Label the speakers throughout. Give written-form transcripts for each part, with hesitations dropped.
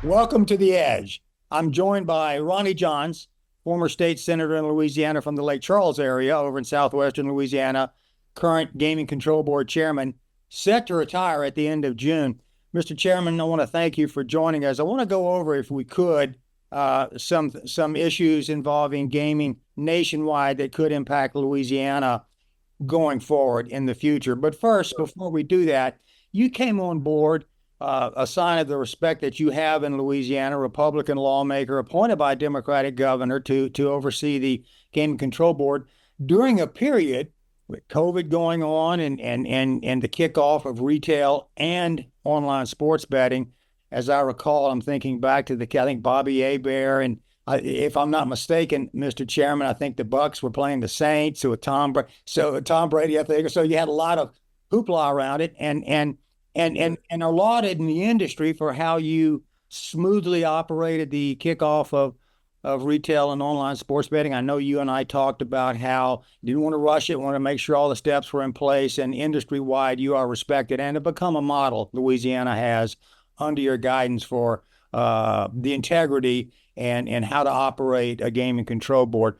Speaker 1: Welcome to The Edge. I'm joined by Ronnie Johns, former state senator in Louisiana from the Lake Charles area over in southwestern Louisiana, current Gaming Control Board chairman, set to retire at the end of June. Mr. Chairman, I want to thank you for joining us. I want to go over, if we could, some issues involving gaming nationwide that could impact Louisiana going forward in the future. But first, before we do that, you came on board, a sign of the respect that you have in Louisiana, Republican lawmaker appointed by a Democratic governor to oversee the Gaming Control Board during a period with COVID going on and the kickoff of retail and online sports betting. As I recall, I'm thinking back to I think Bobby Hebert and if I'm not mistaken, Mr. Chairman, I think the Bucks were playing the Saints with Tom Brady, I think. So you had a lot of hoopla around it and are lauded in the industry for how you smoothly operated the kickoff of retail and online sports betting. I know you and I talked about how you didn't want to rush it, want to make sure all the steps were in place, and industry-wide you are respected and have become a model Louisiana has under your guidance for the integrity and how to operate a gaming control board.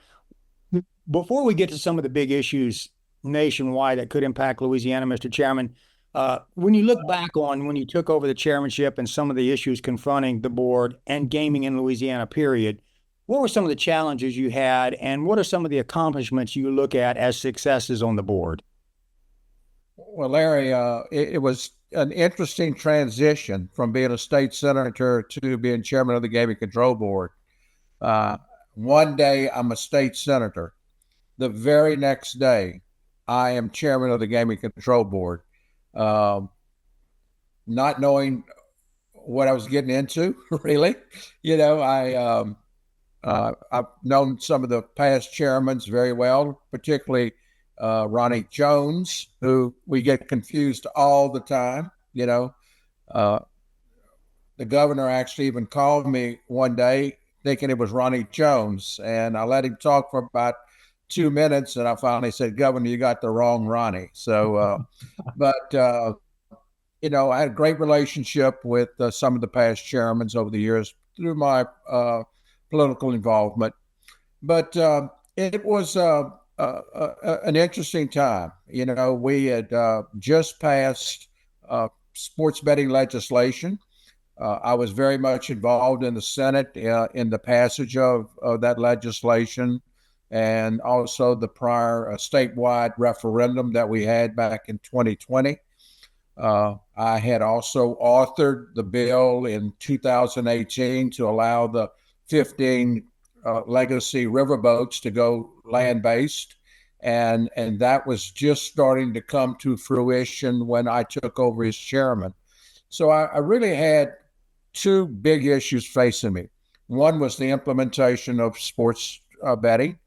Speaker 1: Before we get to some of the big issues nationwide that could impact Louisiana, Mr. Chairman, when you look back on when you took over the chairmanship and some of the issues confronting the board and gaming in Louisiana, period, what were some of the challenges you had, and what are some of the accomplishments you look at as successes on the board?
Speaker 2: Well, Larry, it was an interesting transition from being a state senator to being chairman of the Gaming Control Board. One day I'm a state senator. The very next day, I am chairman of the Gaming Control Board. Not knowing what I was getting into, really. I've known some of the past chairmen very well, particularly Ronnie Johns, who we get confused all the time. The governor actually even called me one day thinking it was Ronnie Jones, and I let him talk for about 2 minutes, and I finally said, "Governor, you got the wrong Ronnie." So, I had a great relationship with some of the past chairmen over the years through my political involvement. But it was an interesting time. We had just passed sports betting legislation. I was very much involved in the Senate in the passage of that legislation, and also the prior statewide referendum that we had back in 2020. I had also authored the bill in 2018 to allow the 15 legacy riverboats to go land-based, and that was just starting to come to fruition when I took over as chairman. So I really had two big issues facing me. One was the implementation of sports betting,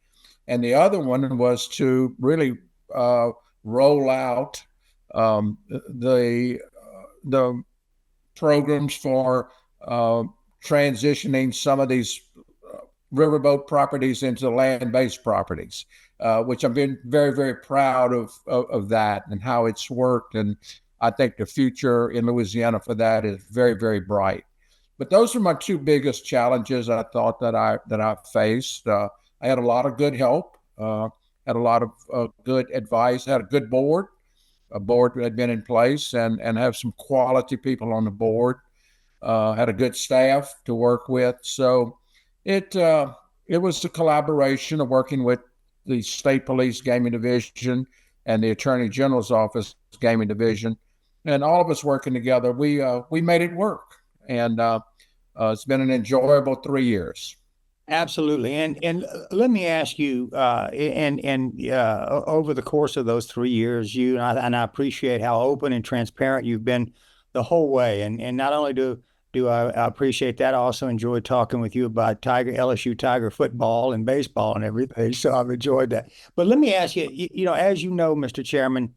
Speaker 2: and the other one was to really roll out the programs for transitioning some of these riverboat properties into land-based properties, which I've been very, very proud of that and how it's worked. And I think the future in Louisiana for that is very, very bright. But those are my two biggest challenges I thought that I faced. I had a lot of good help, had a lot of good advice, had a good board, a board that had been in place, and have some quality people on the board. Had a good staff to work with. So it was a collaboration of working with the State Police Gaming Division and the Attorney General's Office Gaming Division, and all of us working together. We made it work, and it's been an enjoyable 3 years.
Speaker 1: Absolutely. And let me ask you, over the course of those 3 years, and I appreciate how open and transparent you've been the whole way. And not only do I appreciate that, I also enjoy talking with you about LSU Tiger football and baseball and everything. So I've enjoyed that. But let me ask you, as you know, Mr. Chairman,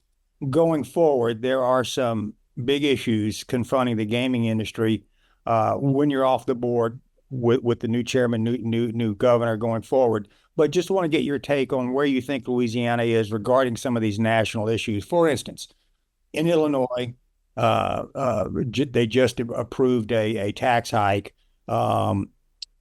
Speaker 1: going forward, there are some big issues confronting the gaming industry when you're off the board with the new chairman, new governor going forward. But just want to get your take on where you think Louisiana is regarding some of these national issues. For instance, in Illinois, they just approved a tax hike um,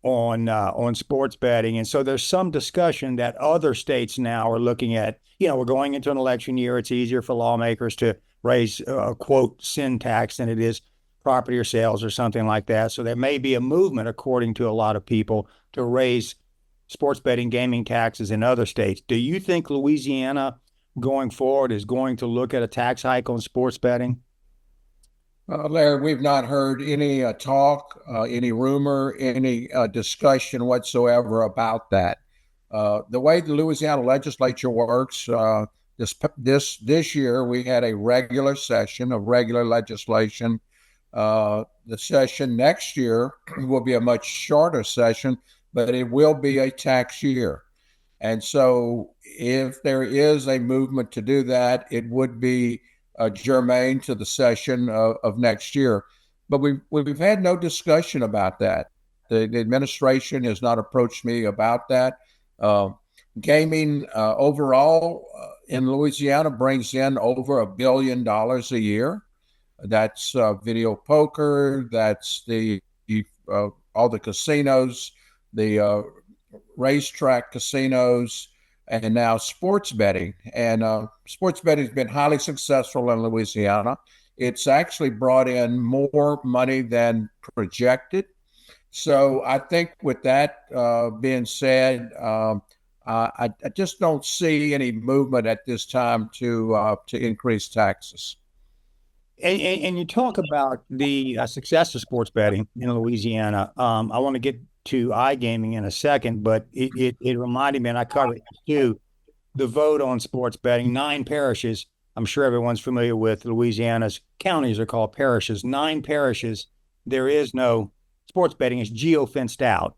Speaker 1: on sports betting. And so there's some discussion that other states now are looking at, we're going into an election year. It's easier for lawmakers to raise, quote, sin tax than it is property or sales or something like that. So there may be a movement, according to a lot of people, to raise sports betting gaming taxes in other states. Do you think Louisiana going forward is going to look at a tax hike on sports betting?
Speaker 2: Larry, we've not heard any talk, any rumor, any discussion whatsoever about that. The way the Louisiana legislature works, this year we had a regular session of regular legislation. The session next year will be a much shorter session, but it will be a tax year. And so, if there is a movement to do that, it would be germane to the session of next year. But we've had no discussion about that. The administration has not approached me about that. Uh, Gaming overall in Louisiana brings in over $1 billion a year. That's video poker. That's all the casinos, the racetrack casinos, and now sports betting. And sports betting has been highly successful in Louisiana. It's actually brought in more money than projected. So I think with that being said, I just don't see any movement at this time to increase taxes.
Speaker 1: And you talk about the success of sports betting in Louisiana. I want to get to iGaming in a second, but it reminded me, and I covered it too, the vote on sports betting. 9 parishes. I'm sure everyone's familiar with Louisiana's counties are called parishes. 9 parishes. There is no sports betting. It's geo-fenced out.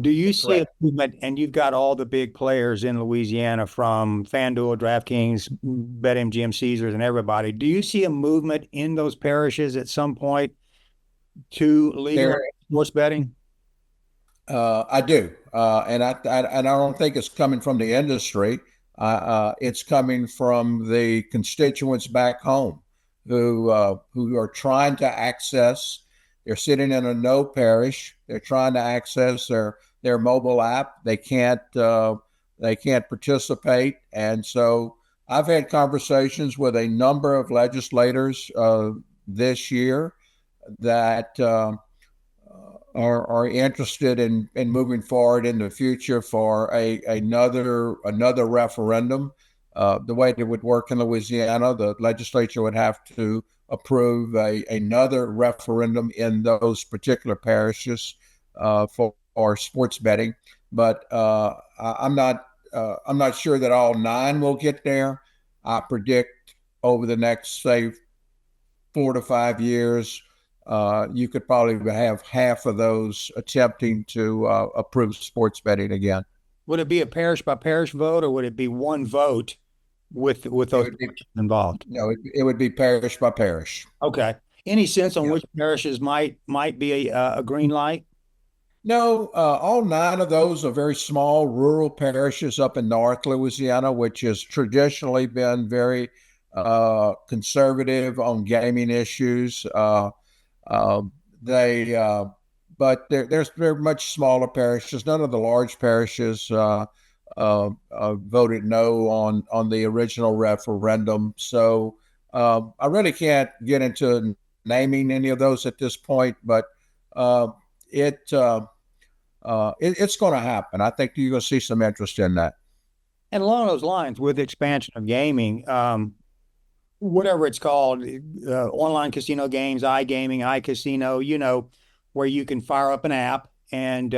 Speaker 1: Do you see a
Speaker 2: Correct.
Speaker 1: movement, and you've got all the big players in Louisiana from FanDuel, DraftKings, BetMGM, Caesars, and everybody. Do you see a movement in those parishes at some point to legalize
Speaker 2: There,
Speaker 1: sports betting?
Speaker 2: I do, and I don't think it's coming from the industry. It's coming from the constituents back home who are trying to access. They're sitting in a no parish. They're trying to access their mobile app. They can't participate, and so I've had conversations with a number of legislators this year that. Are interested in moving forward in the future for another referendum. The way it would work in Louisiana, the legislature would have to approve another referendum in those particular parishes for sports betting. But I'm not sure that all 9 will get there. I predict over the next, say, 4 to 5 years, you could probably have half of those attempting to approve sports betting again.
Speaker 1: Would it be a parish by parish vote, or would it be one vote with
Speaker 2: It
Speaker 1: those
Speaker 2: would be
Speaker 1: involved?
Speaker 2: no, it would be parish by parish.
Speaker 1: Okay. Any sense on
Speaker 2: Yeah.
Speaker 1: which parishes might be a green light?
Speaker 2: No, all 9 of those are very small rural parishes up in North Louisiana, which has traditionally been very conservative on gaming issues. Uh, they, but they're much smaller parishes. None of the large parishes voted no on the original referendum. So I really can't get into naming any of those at this point, but uh, it, it's going to happen. I think you're going to see some interest in that.
Speaker 1: And along those lines, with the expansion of gaming, whatever it's called, online casino games, iGaming, iCasino, where you can fire up an app and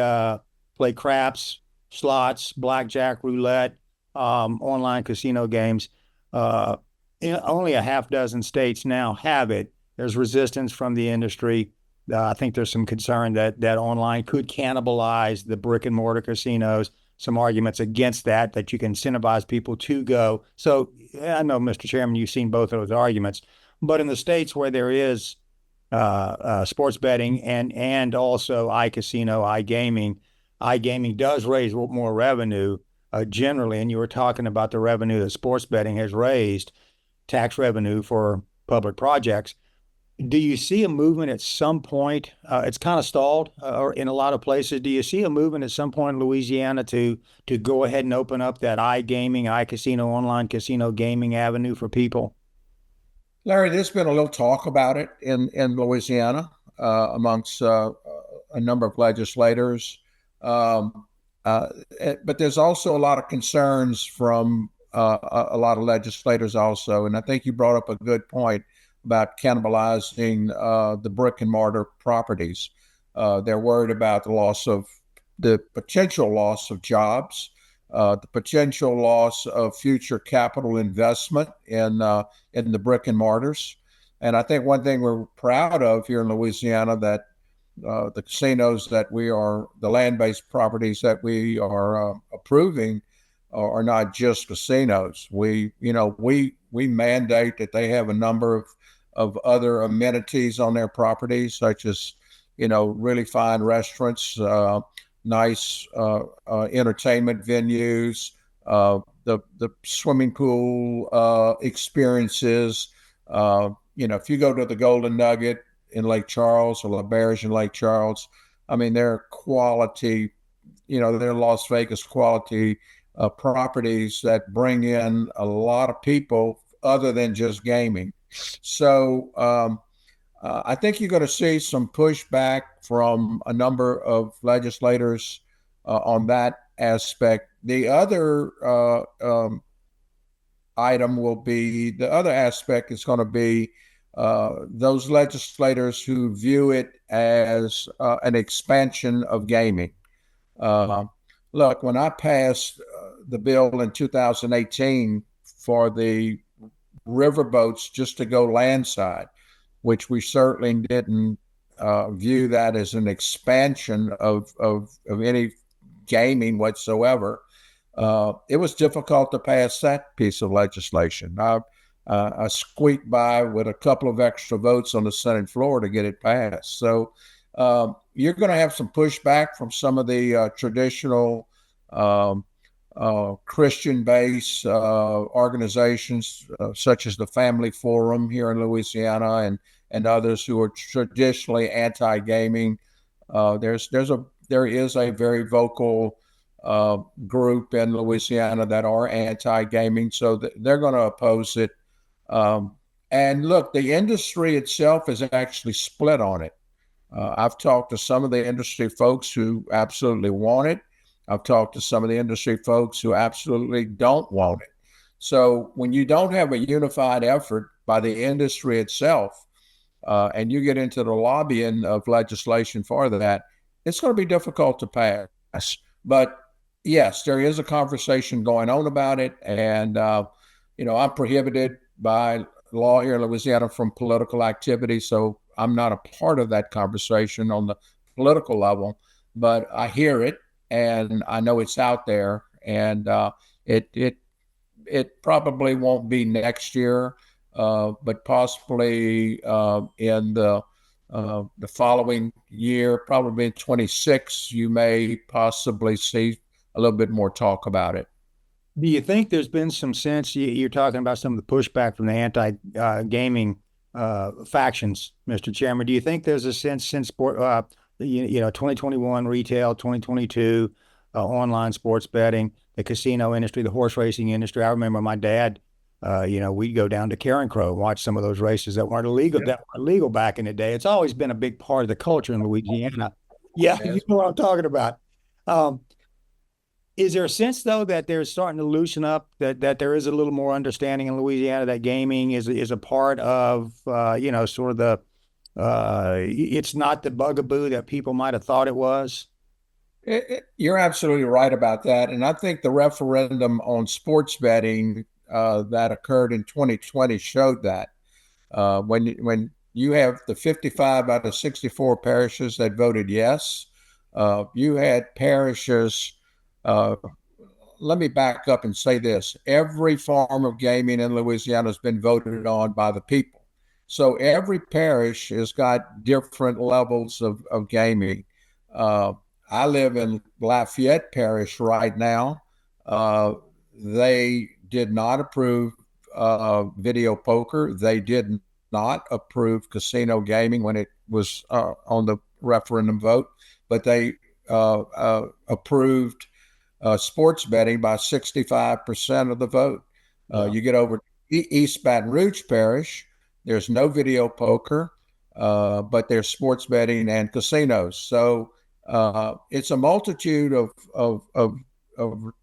Speaker 1: play craps, slots, blackjack, roulette, online casino games. Uh, Only a half dozen states now have it. There's resistance from the industry. I think there's some concern that online could cannibalize the brick and mortar casinos. Some arguments against that you can incentivize people to go. So I know, Mr. Chairman, you've seen both of those arguments, but in the states where there is sports betting and also iCasino, iGaming does raise more revenue generally. And you were talking about the revenue that sports betting has raised, tax revenue for public projects. Do you see a movement at some point? It's kind of stalled, or in a lot of places. Do you see a movement at some point in Louisiana to go ahead and open up that iGaming, iCasino, online casino gaming avenue for people?
Speaker 2: Larry, there's been a little talk about it in Louisiana amongst a number of legislators. Um, uh, but there's also a lot of concerns from a lot of legislators also. And I think you brought up a good point about cannibalizing the brick and mortar properties. They're worried about the potential loss of jobs, the potential loss of future capital investment in the brick and mortars. And I think one thing we're proud of here in Louisiana that the casinos that the land-based properties that we are approving are not just casinos. We mandate that they have a number of other amenities on their properties, such as really fine restaurants, nice entertainment venues, the swimming pool experiences. If you go to the Golden Nugget in Lake Charles or La Berge in Lake Charles, I mean, they're quality, they're Las Vegas quality properties that bring in a lot of people other than just gaming. So I think you're going to see some pushback from a number of legislators on that aspect. The other aspect is going to be those legislators who view it as an expansion of gaming. Uh, Look, when I passed the bill in 2018 for the riverboats just to go landside, which we certainly didn't view that as an expansion of any gaming whatsoever. It was difficult to pass that piece of legislation. I squeaked by with a couple of extra votes on the Senate floor to get it passed. So you're going to have some pushback from some of the traditional um, Christian-based organizations, such as the Family Forum here in Louisiana, and others who are traditionally anti-gaming. There is a very vocal group in Louisiana that are anti-gaming, so they're going to oppose it. And look, the industry itself is actually split on it. I've talked to some of the industry folks who absolutely want it. I've talked to some of the industry folks who absolutely don't want it. So when you don't have a unified effort by the industry itself, and you get into the lobbying of legislation for that, it's going to be difficult to pass. But yes, there is a conversation going on about it, and I'm prohibited by law here in Louisiana from political activity, so I'm not a part of that conversation on the political level. But I hear it, and I know it's out there, and it probably won't be next year, but possibly in the following year, probably in 26, you may possibly see a little bit more talk about it.
Speaker 1: Do you think there's been some sense you're talking about some of the pushback from the anti-gaming factions, Mr. Chairman? Do you think there's a sense since 2021 retail, 2022 online sports betting, the casino industry, the horse racing industry? I remember my dad, we'd go down to Karen Crow and watch some of those races that weren't illegal,
Speaker 2: Yeah.
Speaker 1: that were legal back in the day. It's always been a big part of the culture in Louisiana. Yeah, you
Speaker 2: Yes.
Speaker 1: know what I'm talking about. Um, is there a sense though that they're starting to loosen up, that there is a little more understanding in Louisiana that gaming is a part of sort of it's not the bugaboo that people might have thought it was?
Speaker 2: You're absolutely right about that. And I think the referendum on sports betting that occurred in 2020 showed that. When you have the 55 out of 64 parishes that voted yes, you had parishes. Uh, Let me back up and say this: every form of gaming in Louisiana has been voted on by the people. So every parish has got different levels of gaming. Uh, I live in Lafayette Parish right now. They did not approve video poker. They didn't not approve casino gaming when it was on the referendum vote, but they approved sports betting by 65% of the vote. You get over East Baton Rouge Parish, there's no video poker, but there's sports betting and casinos. So it's a multitude of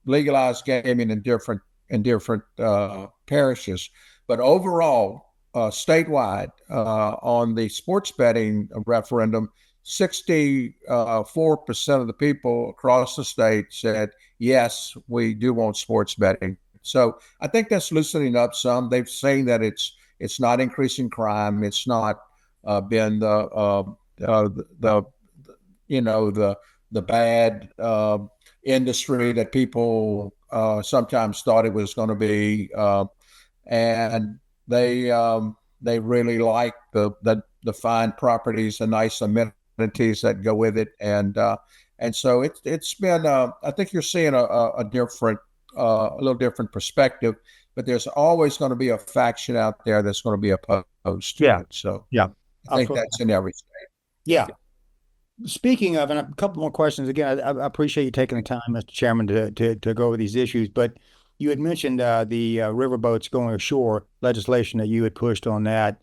Speaker 2: legalized gaming in different parishes. But overall, statewide, on the sports betting referendum, 64% of the people across the state said, yes, we do want sports betting. So I think that's loosening up some. They've seen that it's not increasing crime. It's not been the bad industry that people sometimes thought it was going to be, and they really like the fine properties, the nice amenities that go with it, and so it's been. I think you're seeing a little different perspective, but there's always going to be a faction out there that's going to be opposed to it. So
Speaker 1: yeah,
Speaker 2: I think that's in every state.
Speaker 1: Yeah. Speaking of, and a couple more questions. Again, I appreciate you taking the time, Mr. Chairman, to go over these issues. But you had mentioned the riverboats going ashore legislation that you had pushed on that.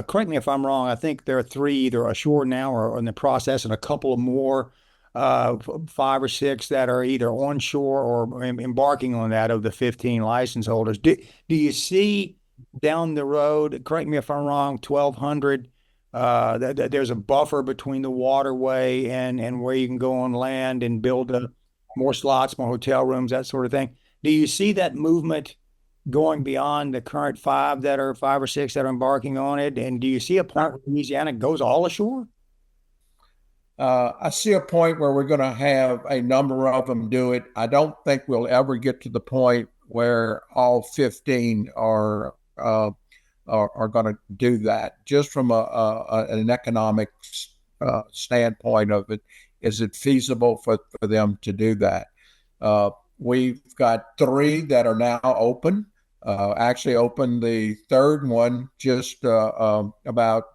Speaker 1: Correct me if I'm wrong. I think there are 3 either ashore now or in the process, and a couple of more, 5 or 6 that are either onshore or embarking on that of the 15 license holders. Do you see down the road? Correct me if I'm wrong. 1,200. There's a buffer between the waterway and where you can go on land and build more slots, more hotel rooms, that sort of thing. Do you see that movement going beyond the current 5 or 6 that are embarking on it? And do you see a point where Louisiana goes all ashore?
Speaker 2: I see a point where we're going to have a number of them do it. I don't think we'll ever get to the point where all 15 are going to do that. Just from an economic standpoint of it, is it feasible for them to do that? We've got 3 that are now open. Actually opened the 3rd one just about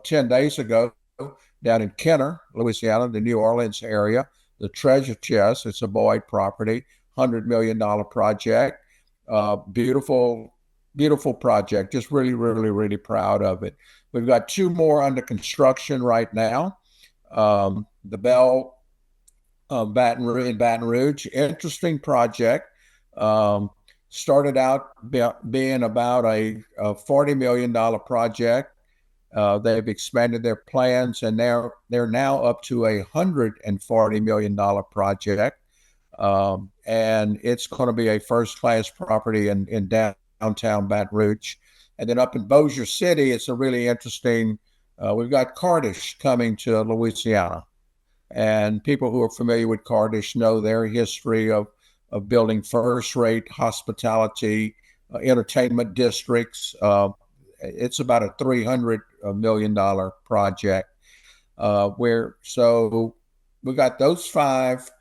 Speaker 2: 10 days ago down in Kenner, Louisiana, the New Orleans area. The Treasure Chest, it's a Boyd property, $100 million project. Beautiful project. Just really, really, really proud of it. We've got 2 more under construction right now. The Bell in Baton Rouge, interesting project. Started out being about a $40 million project. They've expanded their plans, and they're now up to a $140 million project. And it's going to be a first-class property in downtown Baton Rouge. And then up in Bossier City, it's a really interesting, we've got Cardish coming to Louisiana. And people who are familiar with Cardish know their history of building first-rate hospitality, entertainment districts. It's about a $300 million project. So we got those 5.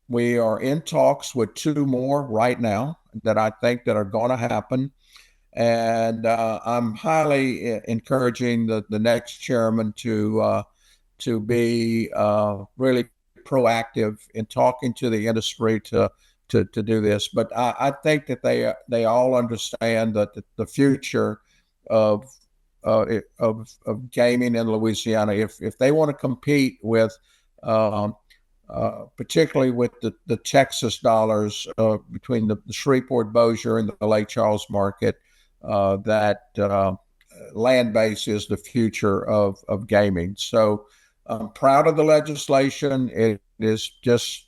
Speaker 2: We are in talks with 2 more right now that I think that are going to happen. And I'm highly encouraging the next chairman to be really proactive in talking to the industry to do this. But I think that they all understand that the future of gaming in Louisiana, if they want to compete with particularly with the Texas dollars between the Shreveport, Bossier, and the Lake Charles market, that land base is the future of gaming. So I'm proud of the legislation. It is just,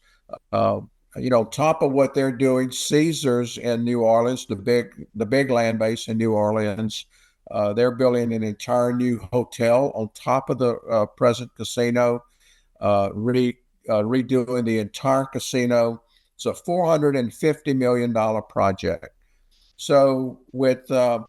Speaker 2: top of what they're doing. Caesars in New Orleans, the big land base in New Orleans, they're building an entire new hotel on top of the present casino, redoing the entire casino. It's a $450 million project. So with the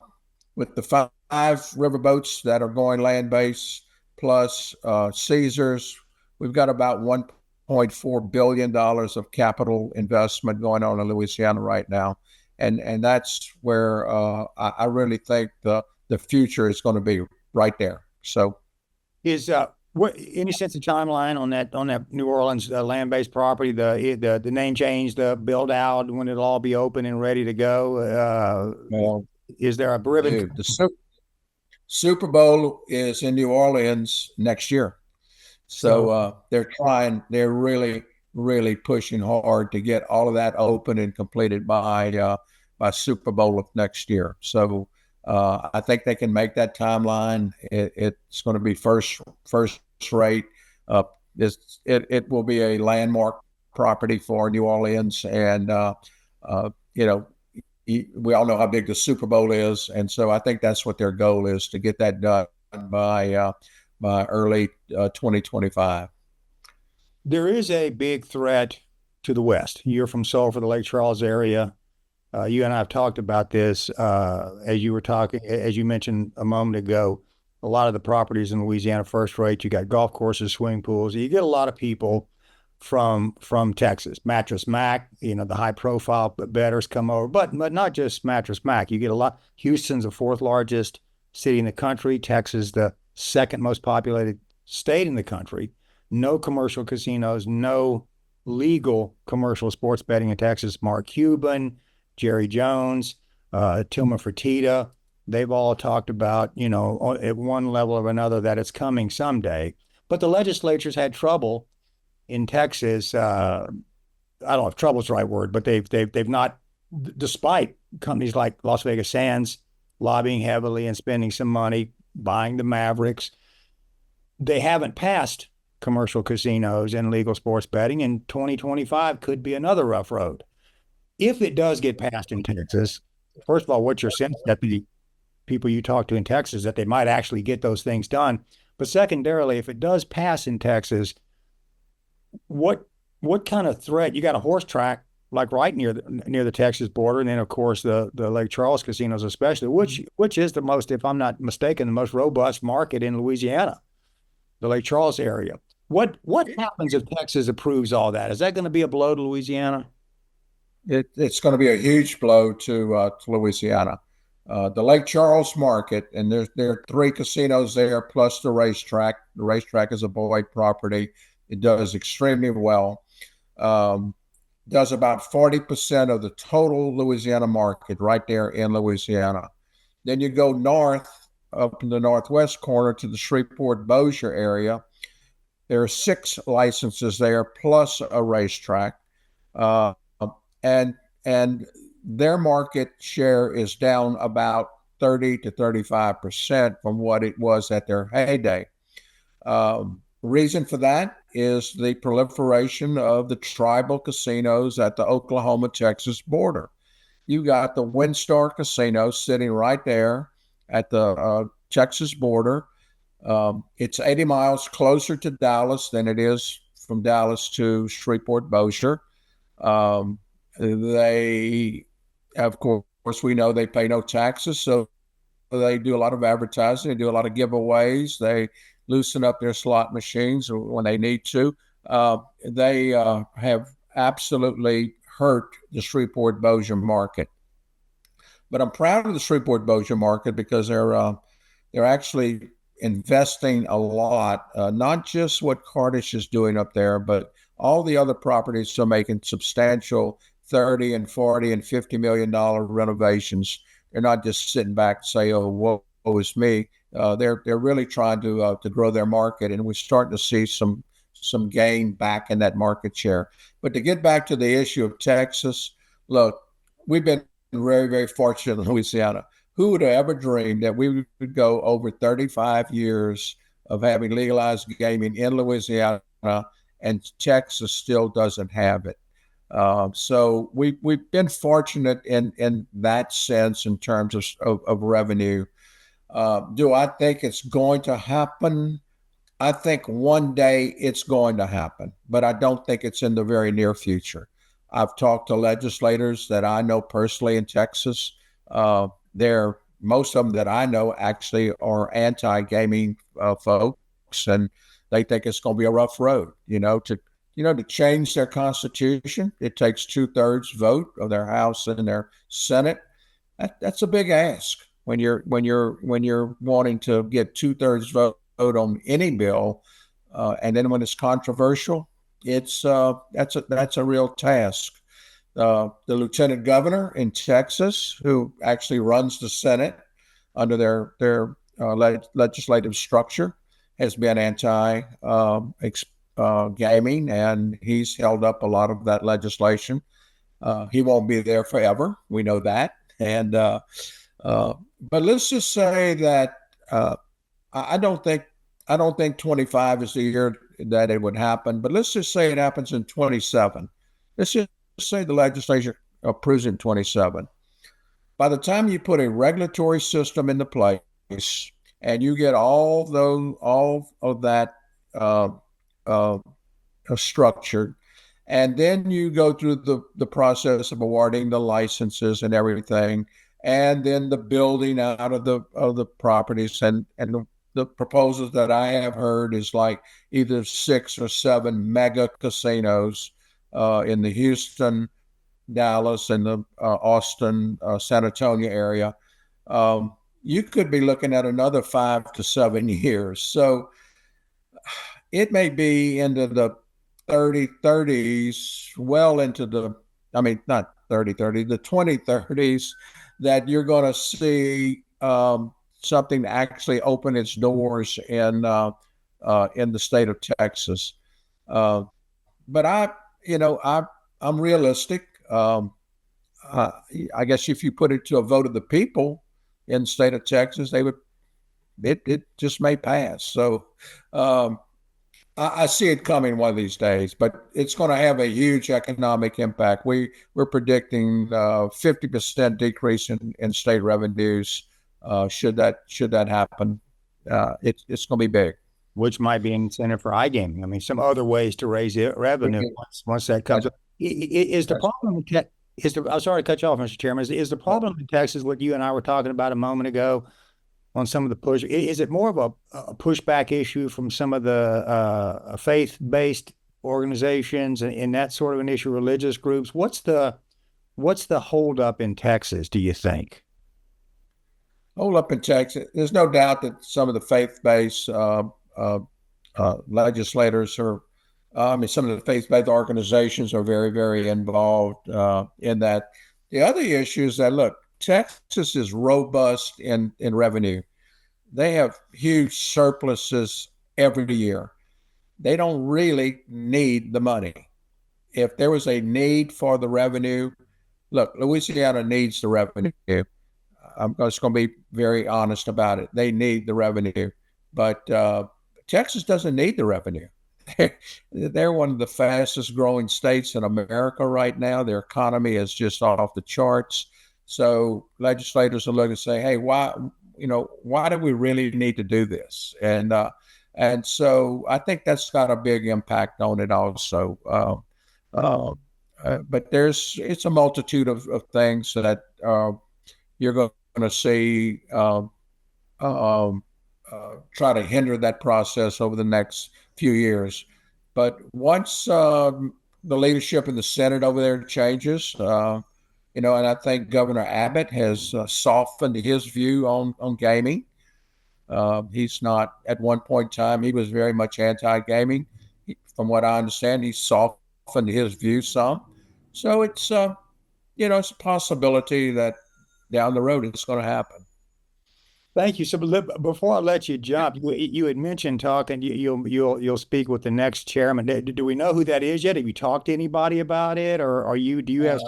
Speaker 2: 5 riverboats that are going land-based plus Caesars, we've got about $1.4 billion of capital investment going on in Louisiana right now. And that's where I really think the future is going to be. right there. So
Speaker 1: Is what any sense of timeline on that New Orleans land-based property, the name change, the build out, when it'll all be open and ready to go?
Speaker 2: well,
Speaker 1: Is there a ribbon?
Speaker 2: dude, the Super Bowl is in New Orleans next year. So
Speaker 1: So
Speaker 2: they're really, really pushing hard to get all of that open and completed by Super Bowl of next year. So I think they can make that timeline. It's going to be first rate. Uh, it will be a landmark property for New Orleans, and you know, we all know how big the Super Bowl is, and so I think that's what their goal is, to get that done by early 2025.
Speaker 1: there is a big threat to the west. You're from Sulphur, the Lake Charles area. You and I have talked about this as you were talking, as you mentioned a moment ago. A lot of the properties in Louisiana first rate. You got golf courses, swimming pools. You get a lot of people from Texas. Mattress Mac, the high profile bettors come over, but not just Mattress Mac. You get a lot. Houston's the fourth largest city in the country. Texas, the second most populated state in the country. No commercial casinos, no legal commercial sports betting in Texas. Mark Cuban, Jerry Jones, Tilman Fertitta, they've all talked about, at one level or another, that it's coming someday. But the legislature's had trouble in Texas. I don't know if trouble's the right word, but they've not, despite companies like Las Vegas Sands lobbying heavily and spending some money buying the Mavericks, they haven't passed commercial casinos and legal sports betting, and 2025 could be another rough road. If it does get passed in Texas, first of all, what's your sense that the people you talk to in Texas, that they might actually get those things done? But secondarily, if it does pass in Texas, what kind of threat? You got a horse track like right near the Texas border, and then of course the Lake Charles casinos, especially, which is the most, if I'm not mistaken, the most robust market in Louisiana, the Lake Charles area. What happens if Texas approves all that? Is that going to be a blow to Louisiana?
Speaker 2: It's going to be a huge blow to Louisiana. The Lake Charles market, and there are three casinos there plus the racetrack. The racetrack is a Boyd property. It does extremely well. Does about 40% of the total Louisiana market right there in Louisiana. Then you go north, up in the northwest corner to the Shreveport-Bossier area. There are 6 licenses there plus a racetrack. And their market share is down about 30 to 35% from what it was at their heyday. Reason for that is the proliferation of the tribal casinos at the Oklahoma-Texas border. You got the WinStar Casino sitting right there at the Texas border. It's 80 miles closer to Dallas than it is from Dallas to Shreveport-Bossier. They, of course, we know they pay no taxes, so they do a lot of advertising. They do a lot of giveaways. They loosen up their slot machines when they need to. They have absolutely hurt the Shreveport-Bossier market. But I'm proud of the Shreveport-Bossier market because they're actually investing a lot, not just what Cardish is doing up there, but all the other properties are making substantial $30 and $40 and $50 million renovations. They're not just sitting back and say, "Oh, woe is me." They're really trying to grow their market, and we're starting to see some gain back in that market share. But to get back to the issue of Texas, look, we've been very, very fortunate in Louisiana. Who would have ever dreamed that we would go over 35 years of having legalized gaming in Louisiana, and Texas still doesn't have it? So we've been fortunate in that sense in terms of revenue. Do I think it's going to happen? I think one day it's going to happen, but I don't think it's in the very near future. I've talked to legislators that I know personally in Texas. Most of them that I know actually are anti-gaming folks, and they think it's going to be a rough road. To change their constitution, it takes 2/3 vote of their House and their Senate. That's a big ask. when you're wanting to get 2/3 vote on any bill, and then when it's controversial, that's a real task. The lieutenant governor in Texas, who actually runs the Senate under their legislative structure, has been anti gaming, and he's held up a lot of that legislation. He won't be there forever. We know that. But let's just say that I don't think 25 is the year that it would happen. But let's just say it happens in 27. Let's just say the legislature approves in 27. By the time you put a regulatory system into place and you get all of that uh, uh, structured, and then you go through the process of awarding the licenses and everything, and then the building out of the properties, and the proposals that I have heard is like either 6 or 7 mega casinos in the Houston, Dallas, and the Austin, San Antonio area. You could be looking at another 5 to 7 years. So it may be into the 30s, well into I mean, not 30, the 2030s, that you're going to see something actually open its doors in the state of Texas. Uh, but I'm realistic. Uh, I guess if you put it to a vote of the people in the state of Texas, it just may pass. So um, I see it coming one of these days, but it's going to have a huge economic impact. We're predicting 50% decrease in state revenues. Should that happen, it's going to be big.
Speaker 1: which might be an incentive for iGaming. I mean, some other ways to raise revenue once that comes up. Is the problem with I'm sorry to cut you off, Mr. Chairman. Is the problem in Texas what you and I were talking about a moment ago on some of the push? Is it more of a pushback issue from some of the faith-based organizations and that sort of an issue, religious groups? What's the holdup in Texas, do you think?
Speaker 2: Hold up in Texas. There's no doubt that some of the faith-based legislators I mean, some of the faith-based organizations are very, very involved in that. The other issue is that, look, Texas is robust in revenue. They have huge surpluses every year. They don't really need the money. If there was a need for the revenue, look, Louisiana needs the revenue. I'm just going to be very honest about it. They need the revenue, but Texas doesn't need the revenue. They're one of the fastest growing states in America right now. Their economy is just off the charts. So legislators are looking to say, "Hey, why do we really need to do this?" And so I think that's got a big impact on it also. But it's a multitude of things that you're going to see try to hinder that process over the next few years. But once the leadership in the Senate over there changes, and I think Governor Abbott has softened his view on gaming. He's not, at one point in time, he was very much anti-gaming. From what I understand, he softened his view some. So it's it's a possibility that down the road it's going to happen.
Speaker 1: Thank you. So before I let you jump, you had mentioned talking. You'll speak with the next chairman. Do we know who that is yet? Have you talked to anybody about it, or do you have?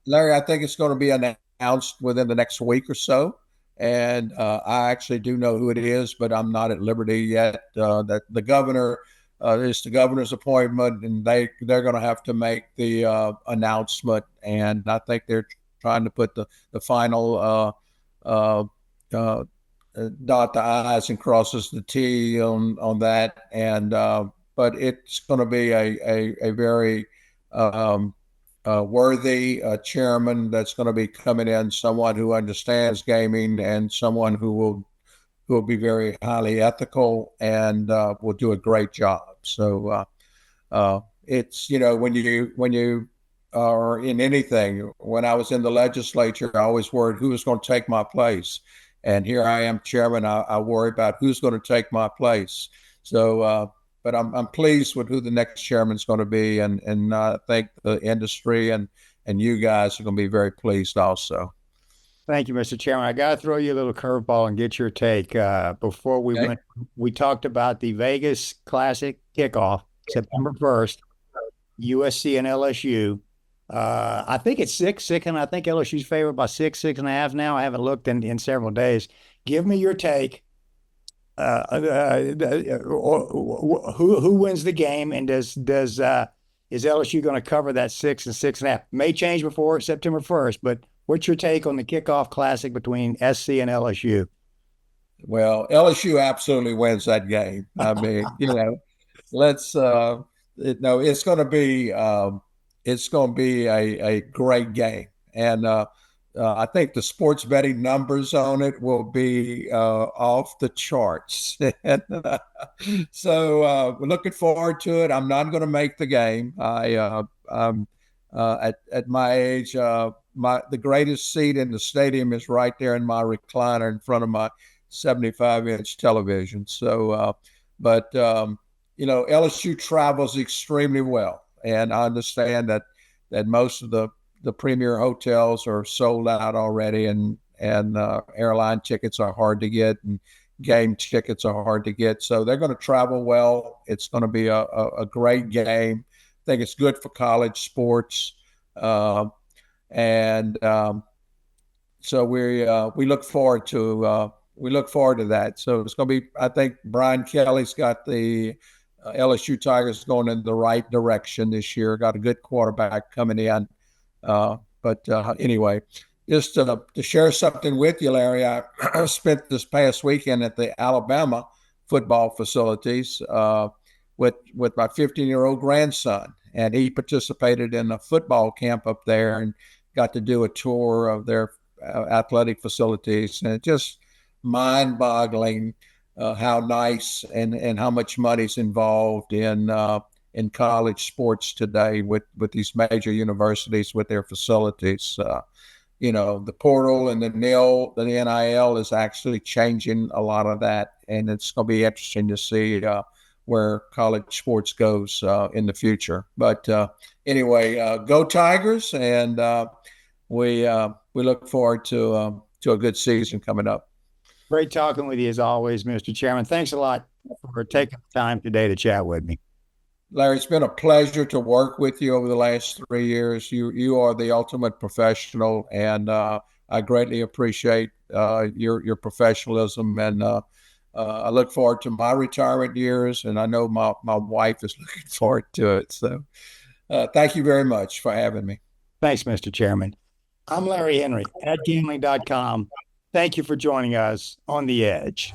Speaker 2: Larry, I think it's going to be announced within the next week or so, and I actually do know who it is, but I'm not at liberty yet. That the governor is the governor's appointment, and they're going to have to make the announcement, and I think they're trying to put the final. Dot the I's and crosses the T on that, and but it's going to be a very worthy chairman that's going to be coming in, someone who understands gaming and someone who will be very highly ethical and will do a great job. So it's when you or in anything. When I was in the legislature, I always worried who was going to take my place. And here I am, chairman. I worry about who's going to take my place. So, but I'm pleased with who the next chairman is going to be, and I think the industry and you guys are going to be very pleased also.
Speaker 1: Thank you, Mr. Chairman. I got to throw you a little curveball and get your take. Before we
Speaker 2: Okay.
Speaker 1: went, we talked about the Vegas Classic kickoff, September 1st, USC and LSU. I think it's six, and I think LSU's favored by 6.5 now. I haven't looked in several days. Give me your take. Who wins the game, and does is LSU going to cover that 6 and 6.5? May change before September 1st, but what's your take on the kickoff classic between SC and LSU?
Speaker 2: Well, LSU absolutely wins that game. I mean, let's no, it's going to be a great game, and I think the sports betting numbers on it will be off the charts. And, so we're looking forward to it. I'm not going to make the game. I'm at my age, the greatest seat in the stadium is right there in my recliner in front of my 75-inch television. So, but LSU travels extremely well, and I understand that most of the premier hotels are sold out already, and airline tickets are hard to get, and game tickets are hard to get. So they're going to travel well. It's going to be a great game. I think it's good for college sports, and so we look forward to that. So it's going to be. I think Brian Kelly's got the LSU Tigers going in the right direction this year. Got a good quarterback coming in. But anyway, just to share something with you, Larry, I spent this past weekend at the Alabama football facilities with my 15-year-old grandson, and he participated in a football camp up there and got to do a tour of their athletic facilities, and it just mind-boggling how nice and how much money's involved in college sports today with these major universities with their facilities. The portal and the NIL is actually changing a lot of that, and it's going to be interesting to see where college sports goes in the future. But anyway, go Tigers, and we look forward to a good season coming up.
Speaker 1: Great talking with you as always, Mr. Chairman. Thanks a lot for taking the time today to chat with me.
Speaker 2: Larry, it's been a pleasure to work with you over the last 3 years. You are the ultimate professional, and I greatly appreciate your professionalism. And I look forward to my retirement years, and I know my wife is looking forward to it. So thank you very much for having me.
Speaker 1: Thanks, Mr. Chairman. I'm Larry Henry at Gambling.com. Thank you for joining us on The Edge.